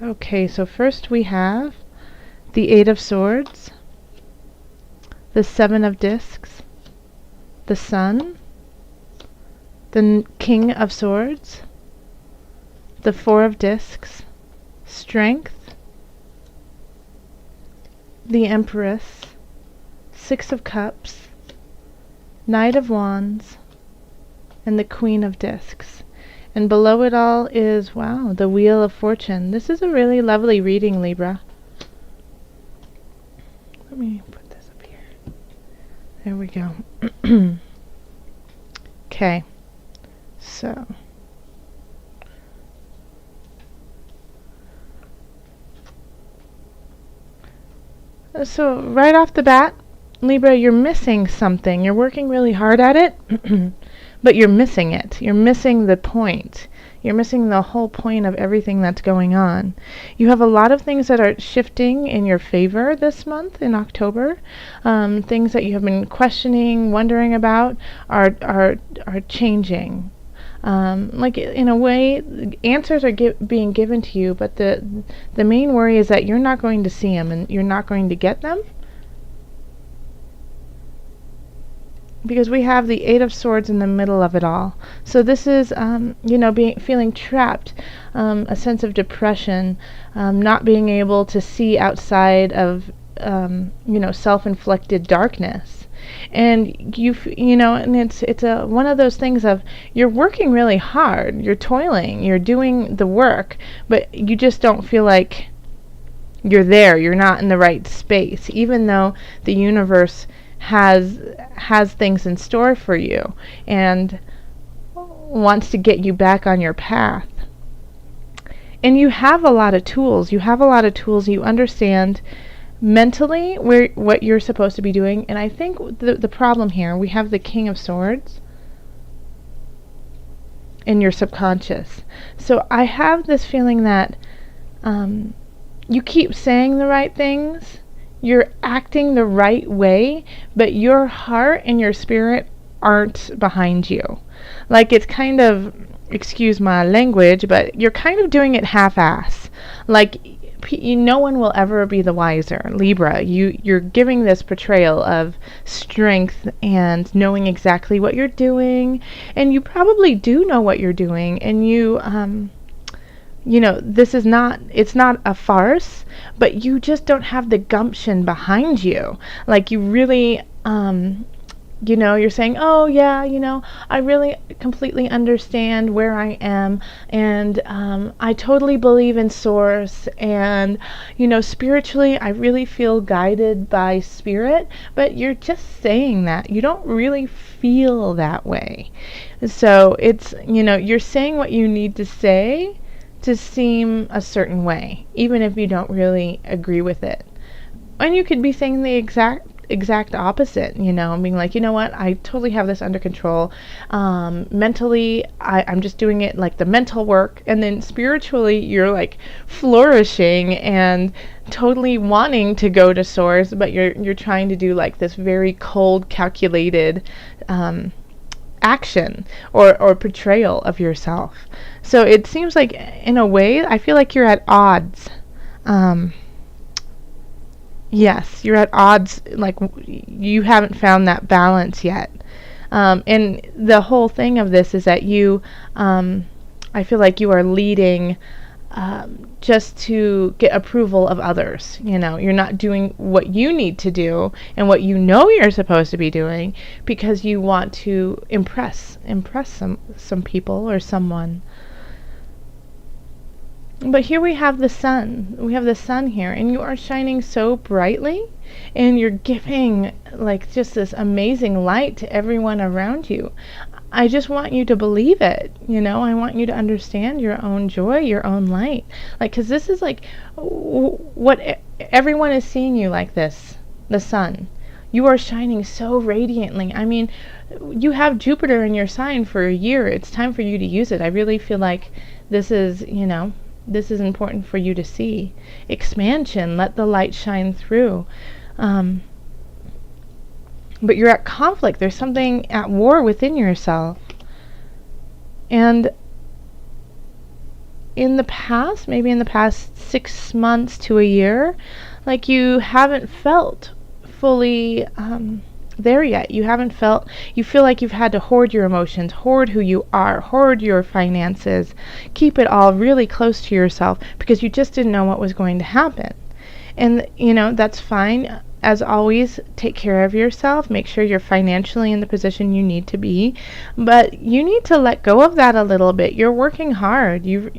Okay, so first we have the Eight of Swords, the Seven of Discs, the Sun, the King of Swords, the Four of Discs, Strength, the Empress, Six of Cups, Knight of Wands, and the Queen of Discs. And below it all is, wow, the Wheel of Fortune. This is a really lovely reading, Libra. Let me put this up here. There we go. Okay. So right off the bat, Libra, you're missing something. You're working really hard at it, but you're missing it. You're missing the point. You're missing the whole point of everything that's going on. You have a lot of things that are shifting in your favor this month in October. Things that you have been questioning, wondering about are changing. Like in a way, answers are being given to you, but the main worry is that you're not going to see them and you're not going to get them. Because we have the Eight of Swords in the middle of it all. So this is, feeling trapped, a sense of depression, not being able to see outside of, self-inflicted darkness. And and it's one of those things of you're working really hard, you're toiling, you're doing the work, but you just don't feel like you're there. You're not in the right space, even though the universe has things in store for you and wants to get you back on your path. And you have a lot of tools. You understand mentally what you're supposed to be doing. And I think the problem here, we have the King of Swords in your subconscious. So I have this feeling that you keep saying the right things, you're acting the right way, but your heart and your spirit aren't behind you. Like it's kind of, excuse my language, but you're kind of doing it half-ass. Like no one will ever be the wiser. Libra, you're giving this portrayal of strength and knowing exactly what you're doing, and you probably do know what you're doing, and it's not a farce, but you just don't have the gumption behind you. Like you really, you're saying, oh yeah, I really completely understand where I am, and I totally believe in Source, and spiritually I really feel guided by Spirit, but you're just saying that. You don't really feel that way. So it's, you're saying what you need to say to seem a certain way, even if you don't really agree with it. And you could be saying the exact opposite, and being like, you know what, I totally have this under control. Mentally, I'm just doing it like the mental work, and then spiritually, you're like flourishing and totally wanting to go to Source, but you're trying to do like this very cold, calculated action or portrayal of yourself. So it seems like, in a way, I feel like you're at odds. Yes, you're at odds, like you haven't found that balance yet. And the whole thing of this is that I feel like you are leading just to get approval of others. You're not doing what you need to do and what you're supposed to be doing because you want to impress some people or someone. But here we have the sun. We have the sun here, and you are shining so brightly, and you're giving like just this amazing light to everyone around you. I just want you to believe it, I want you to understand your own joy, your own light. Like, because this is like what everyone is seeing you like this, the sun. You are shining so radiantly. I mean, you have Jupiter in your sign for a year. It's time for you to use it. I really feel like this is important for you to see. Expansion, let the light shine through. But you're at conflict. There's something at war within yourself. And in the past, maybe in the past 6 months to a year, like you haven't felt fully there yet. You feel like you've had to hoard your emotions, hoard who you are, hoard your finances, keep it all really close to yourself because you just didn't know what was going to happen. And, that's fine. As always, take care of yourself. Make sure you're financially in the position you need to be. But you need to let go of that a little bit. You're working hard. You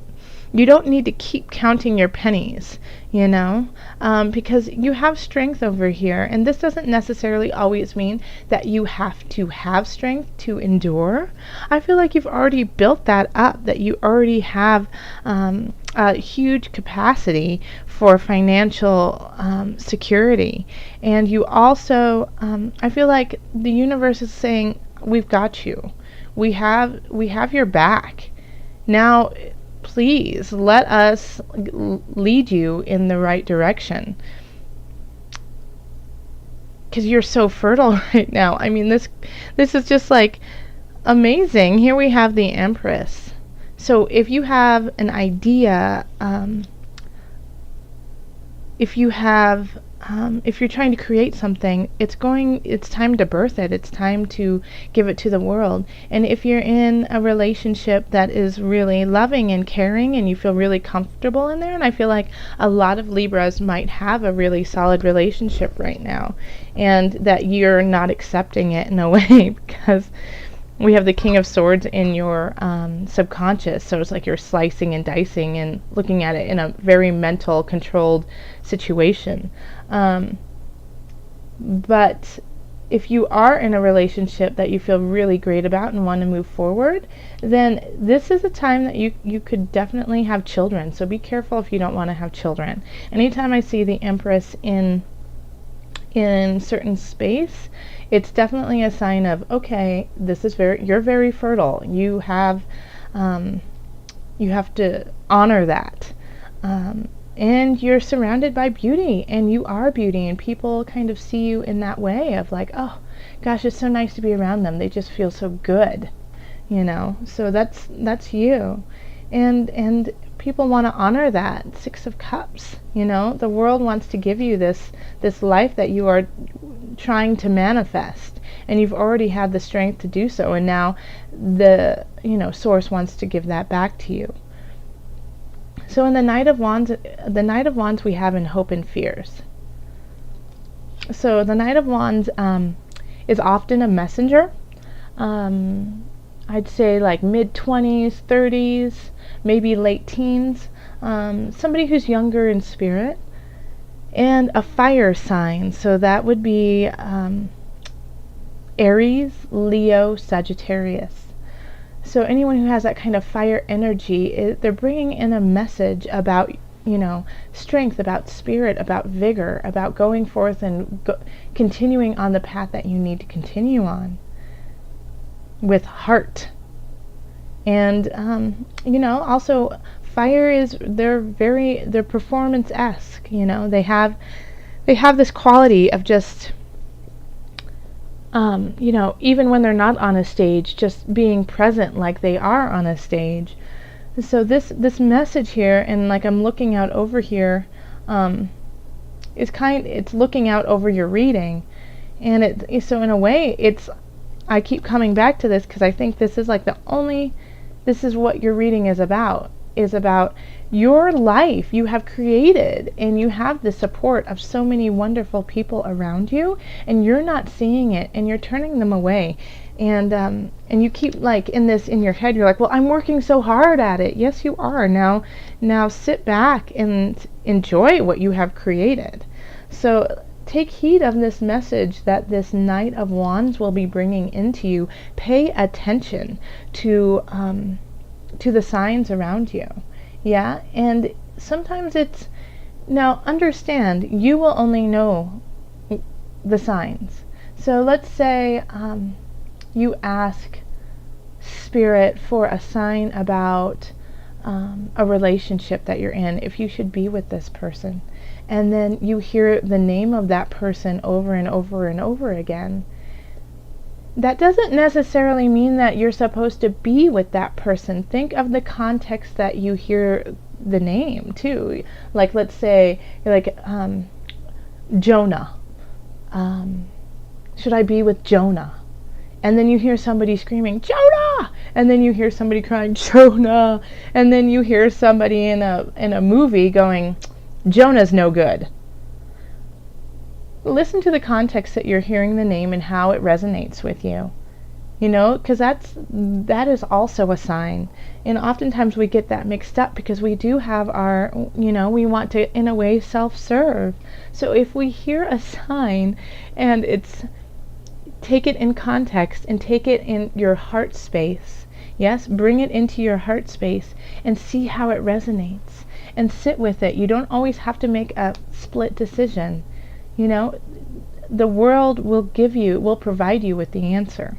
don't need to keep counting your pennies, because you have strength over here. And this doesn't necessarily always mean that you have to have strength to endure. I feel like you've already built that up, that you already have a huge capacity for financial security. And you also, I feel like the universe is saying, we've got you. We have your back. Now, please let us lead you in the right direction, because you're so fertile right now. I mean, this is just like amazing. Here we have the Empress. So if you have an idea, if you're trying to create something, it's time to birth it. It's time to give it to the world. And if you're in a relationship that is really loving and caring and you feel really comfortable in there, and I feel like a lot of Libras might have a really solid relationship right now, and that you're not accepting it in a way because we have the King of Swords in your subconscious, so it's like you're slicing and dicing and looking at it in a very mental, controlled situation. But if you are in a relationship that you feel really great about and want to move forward, then this is a time that you could definitely have children. So be careful if you don't want to have children. Anytime I see the Empress in certain space, it's definitely a sign of, okay, you're very fertile. You have to honor that. And you're surrounded by beauty, and you are beauty, and people kind of see you in that way of like, oh gosh, it's so nice to be around them. They just feel so good, so that's you. And people want to honor that. 6 of Cups, the world wants to give you this life that you are trying to manifest, and you've already had the strength to do so, and now the source wants to give that back to you. So in the Knight of Wands we have in Hope and Fears. So the Knight of Wands is often a messenger. I'd say like mid-20s, 30s, maybe late teens. Somebody who's younger in spirit. And a fire sign. So that would be Aries, Leo, Sagittarius. So anyone who has that kind of fire energy, they're bringing in a message about, strength, about spirit, about vigor, about going forth and continuing on the path that you need to continue on with heart. And, also fire they're performance-esque, they have this quality of just, even when they're not on a stage, just being present like they are on a stage. So this message here, and like I'm looking out over here, it's looking out over your reading, and so in a way I keep coming back to this because I think this is like this is what your reading is about your life you have created, and you have the support of so many wonderful people around you, and you're not seeing it, and you're turning them away, and you keep like in your head, you're like, well, I'm working so hard at it. Yes, you are. Now sit back and enjoy what you have created. So take heed of this message that this Knight of Wands will be bringing into you. Pay attention to the signs around you. Yeah, and sometimes now understand, you will only know the signs. So let's say you ask Spirit for a sign about a relationship that you're in, if you should be with this person, and then you hear the name of that person over and over and over again. that doesn't necessarily mean that you're supposed to be with that person. Think of the context that you hear the name too. Like, let's say you're like, Jonah. Should I be with Jonah? And then you hear somebody screaming, Jonah! And then you hear somebody crying, Jonah! And then you hear somebody in a movie going, Jonah's no good. Listen to the context that you're hearing the name and how it resonates with you. You know, because that is also a sign. And oftentimes we get that mixed up because we do have our, we want to, in a way, self-serve. So if we hear a sign and it's, take it in context and take it in your heart space. Yes, bring it into your heart space and see how it resonates and sit with it. You don't always have to make a split decision. You know, the world will provide you with the answer.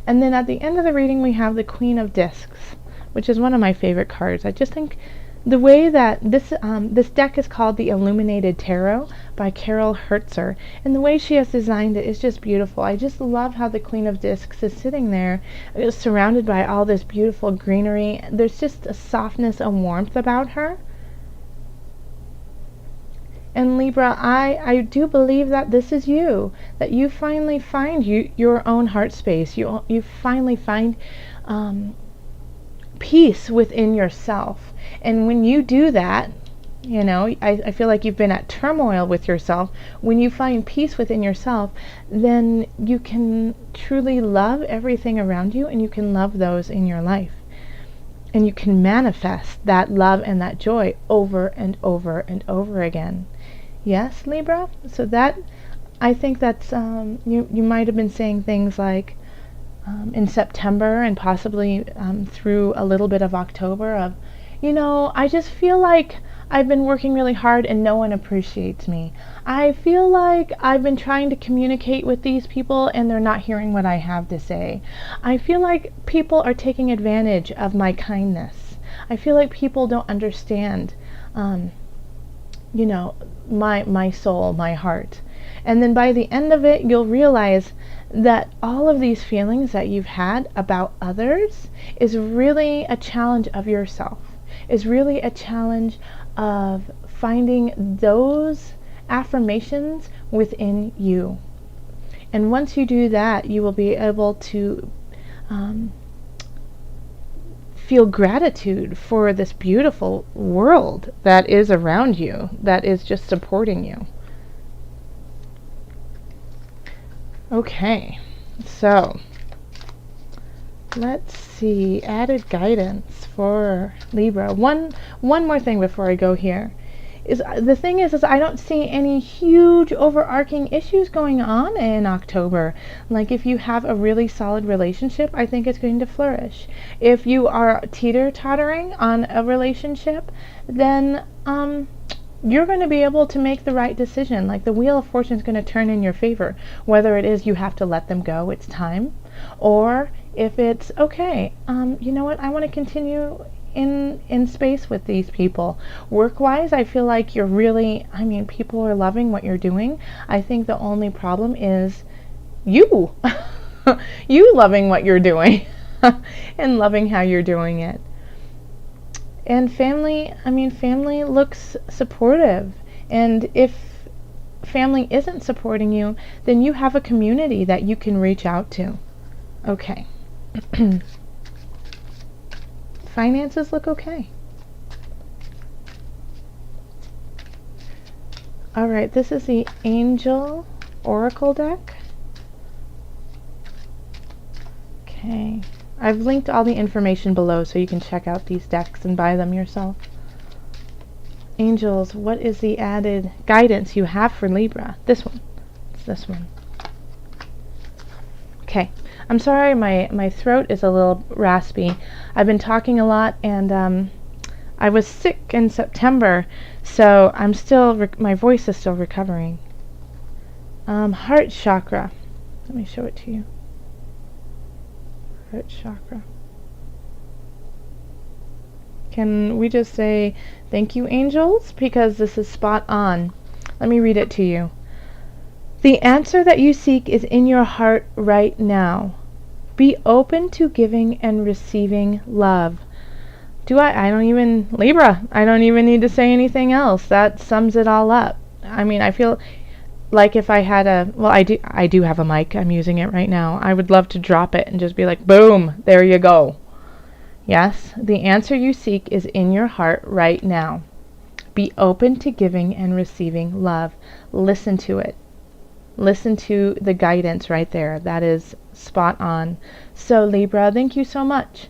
And then at the end of the reading, we have the Queen of Discs, which is one of my favorite cards. I just think the way that this deck is called the Illuminated Tarot by Carol Hertzer, and the way she has designed it is just beautiful. I just love how the Queen of Discs is sitting there, surrounded by all this beautiful greenery. There's just a softness, a warmth about her. And Libra, I do believe that this is you, that you finally find your own heart space. You finally find peace within yourself. And when you do that, I feel like you've been at turmoil with yourself. When you find peace within yourself, then you can truly love everything around you, and you can love those in your life. And you can manifest that love and that joy over and over and over again. Yes, Libra? So that, I think that's, you might have been saying things like, in September and possibly through a little bit of October of, I just feel like I've been working really hard and no one appreciates me. I feel like I've been trying to communicate with these people and they're not hearing what I have to say. I feel like people are taking advantage of my kindness. I feel like people don't understand, my soul, my heart. And then by the end of it, you'll realize that all of these feelings that you've had about others is really a challenge of yourself, is really a challenge of finding those affirmations within you. And once you do that, you will be able to feel gratitude for this beautiful world that is around you, that is just supporting you. Okay, so let's see, added guidance for Libra. One more thing before I go here. The thing is I don't see any huge overarching issues going on in October. Like if you have a really solid relationship, I think it's going to flourish. If you are teeter-tottering on a relationship, then you're going to be able to make the right decision. Like the wheel of fortune is going to turn in your favor, whether it is you have to let them go, it's time, or if it's okay, you know what, I want to continue in space with these people. Work-wise, I feel like you're really, people are loving what you're doing. I think the only problem is you you loving what you're doing and loving how you're doing it. And family looks supportive. And if family isn't supporting you, then you have a community that you can reach out to. Okay. Finances look okay. Alright, this is the Angel Oracle deck. Okay. I've linked all the information below so you can check out these decks and buy them yourself. Angels, what is the added guidance you have for Libra? This one. It's this one. Okay. I'm sorry, my throat is a little raspy. I've been talking a lot, and I was sick in September, so I'm still, my voice is still recovering. Heart chakra. Let me show it to you. Heart chakra. Can we just say thank you, angels, because this is spot on. Let me read it to you. The answer that you seek is in your heart right now. Be open to giving and receiving love. I don't even, Libra, I don't even need to say anything else. That sums it all up. I mean, I feel like if I had I do have a mic. I'm using it right now. I would love to drop it and just be like, boom, there you go. Yes, the answer you seek is in your heart right now. Be open to giving and receiving love. Listen to it. Listen to the guidance right there. That is spot on. So Libra, thank you so much